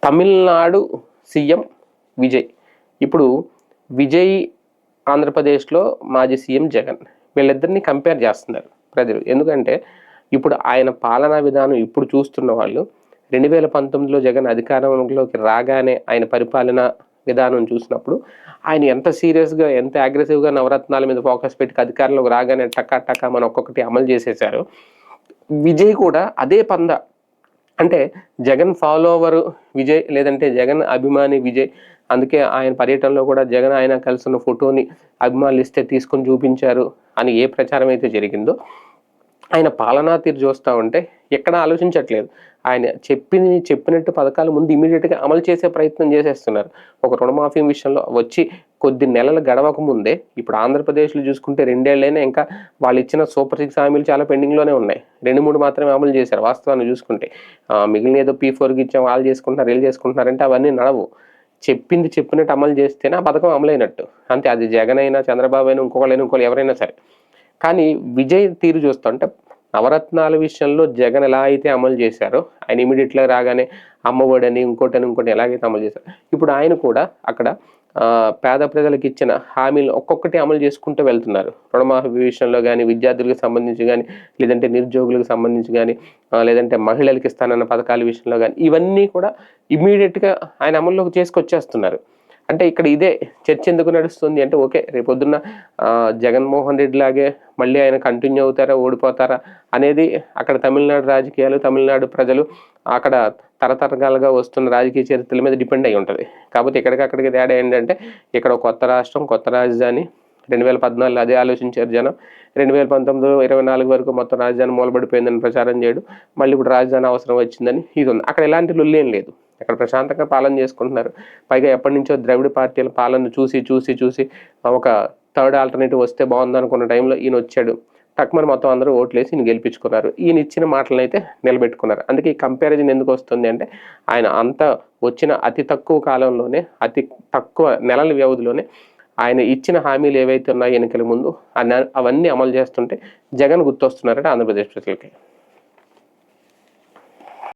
Tamil Nadu CM Vijay. ఇప్పుడు విజయ్ ఆంధ్రప్రదేశ్లో మాజీ సీఎం జగన్, వీళ్ళిద్దరిని కంపేర్ చేస్తున్నారు ప్రజలు. ఎందుకంటే ఇప్పుడు ఆయన పాలనా విధానం ఇప్పుడు చూస్తున్న వాళ్ళు 2019లో జగన్ అధికారంలోకి రాగానే ఆయన పరిపాలన విధానం చూసినప్పుడు ఆయన ఎంత సీరియస్గా, ఎంత అగ్రెసివ్గా నవరత్నాల మీద ఫోకస్ పెట్టి అధికారంలోకి రాగానే టకా టకా మనం ఒక్కొక్కటి అమలు చేసేశారు. విజయ్ కూడా అదే పంద, అంటే జగన్ ఫాలోవర్ విజయ్, లేదంటే జగన్ అభిమాని విజయ్. అందుకే ఆయన పర్యటనలో కూడా జగన్ ఆయన కలిసిన ఫోటోని అభిమానులు ఇస్తే తీసుకొని చూపించారు అని ఏ ప్రచారం అయితే జరిగిందో, ఆయన పాలనా తీరు చూస్తూ ఉంటే ఎక్కడ ఆలోచించట్లేదు. ఆయన చెప్పినట్టు పథకాలు ముందు ఇమీడియట్గా అమలు చేసే ప్రయత్నం చేసేస్తున్నారు. ఒక రుణమాఫీ విషయంలో వచ్చి కొద్ది నెలలు గడవక ముందే ఇప్పుడు ఆంధ్రప్రదేశ్లో చూసుకుంటే 2 ఏళ్ళైనా ఇంకా వాళ్ళు ఇచ్చిన సూపర్ 6 హామీలు చాలా పెండింగ్లోనే ఉన్నాయి. 2-3 మాత్రమే అమలు చేశారు వాస్తవాన్ని చూసుకుంటే. మిగిలిన ఏదో P4కి ఇచ్చాం, వాళ్ళు చేసుకుంటున్నారు, వీళ్ళు చేసుకుంటున్నారంటే అవన్నీ నడవు. చెప్పినట్టు అమలు చేస్తేనే ఆ పథకం అమలైనట్టు. అంతే, అది జగన్ అయినా, చంద్రబాబు అయినా, ఇంకొకళ్ళు ఎవరైనా సరే. కానీ విజయ్ తీరు చూస్తుంటే నవరత్నాల విషయంలో జగన్ ఎలా అయితే అమలు చేశారో, ఆయన ఇమీడియట్గా రాగానే అమ్మఒడని ఇంకోటి ఎలాగైతే అమలు చేశారు, ఇప్పుడు ఆయన కూడా అక్కడ పేద ప్రజలకు ఇచ్చిన హామీలు ఒక్కొక్కటి అమలు చేసుకుంటూ వెళ్తున్నారు. రుణమాఫీ విషయంలో కానీ, విద్యార్థులకు సంబంధించి కానీ, లేదంటే నిరుద్యోగులకు సంబంధించి కానీ, లేదంటే మహిళలకు ఇస్తానన్న పథకాల విషయంలో కానీ, ఇవన్నీ కూడా ఇమీడియట్గా ఆయన అమల్లోకి చేసుకొచ్చేస్తున్నారు. అంటే ఇక్కడ ఇదే చర్చ ఎందుకు నడుస్తుంది అంటే, ఓకే రేపొద్దున్న జగన్మోహన్ రెడ్డి లాగే మళ్ళీ ఆయన కంటిన్యూ అవుతారా, ఓడిపోతారా అనేది అక్కడ తమిళనాడు రాజకీయాలు, తమిళనాడు ప్రజలు, అక్కడ తరతరకాలుగా వస్తున్న రాజకీయ చరిత్రల మీద డిపెండ్ అయి ఉంటుంది. కాకపోతే ఇక్కడికక్కడికి తేడా ఏంటంటే, ఇక్కడ కొత్త రాష్ట్రం, కొత్త రాజధాని. 2014 అదే ఆలోచించారు జనం. 2019, 24 వరకు మొత్తం రాజధాని మూలబడిపోయిందని ప్రచారం చేయడం, మళ్ళీ ఇప్పుడు రాజధాని అవసరం వచ్చిందని ఇది ఉంది. అక్కడ ఎలాంటి లొల్లేం లేదు, అక్కడ ప్రశాంతంగా పాలన చేసుకుంటున్నారు. పైగా ఎప్పటి నుంచో ద్రవిడ పార్టీల పాలన చూసి ఒక థర్డ్ ఆల్టర్నేటివ్ వస్తే బాగుంది అనుకున్న టైంలో ఈయన వచ్చాడు. టక్మని మొత్తం అందరూ ఓట్లేసి ఈయన గెలిపించుకున్నారు. ఈయన ఇచ్చిన మాటలను అయితే నిలబెట్టుకున్నారు. అందుకే ఈ కంపారిజన్ ఎందుకు వస్తుంది అంటే, ఆయన అంత వచ్చిన అతి తక్కువ కాలంలోనే, అతి తక్కువ నెలల వ్యవధిలోనే ఆయన ఇచ్చిన హామీలు ఏవైతే ఉన్నాయో ఎన్నికల ముందు అవన్నీ అమలు చేస్తుంటే జగన్ గుర్తొస్తున్నారంటే ఆంధ్రప్రదేశ్ ప్రజలకి.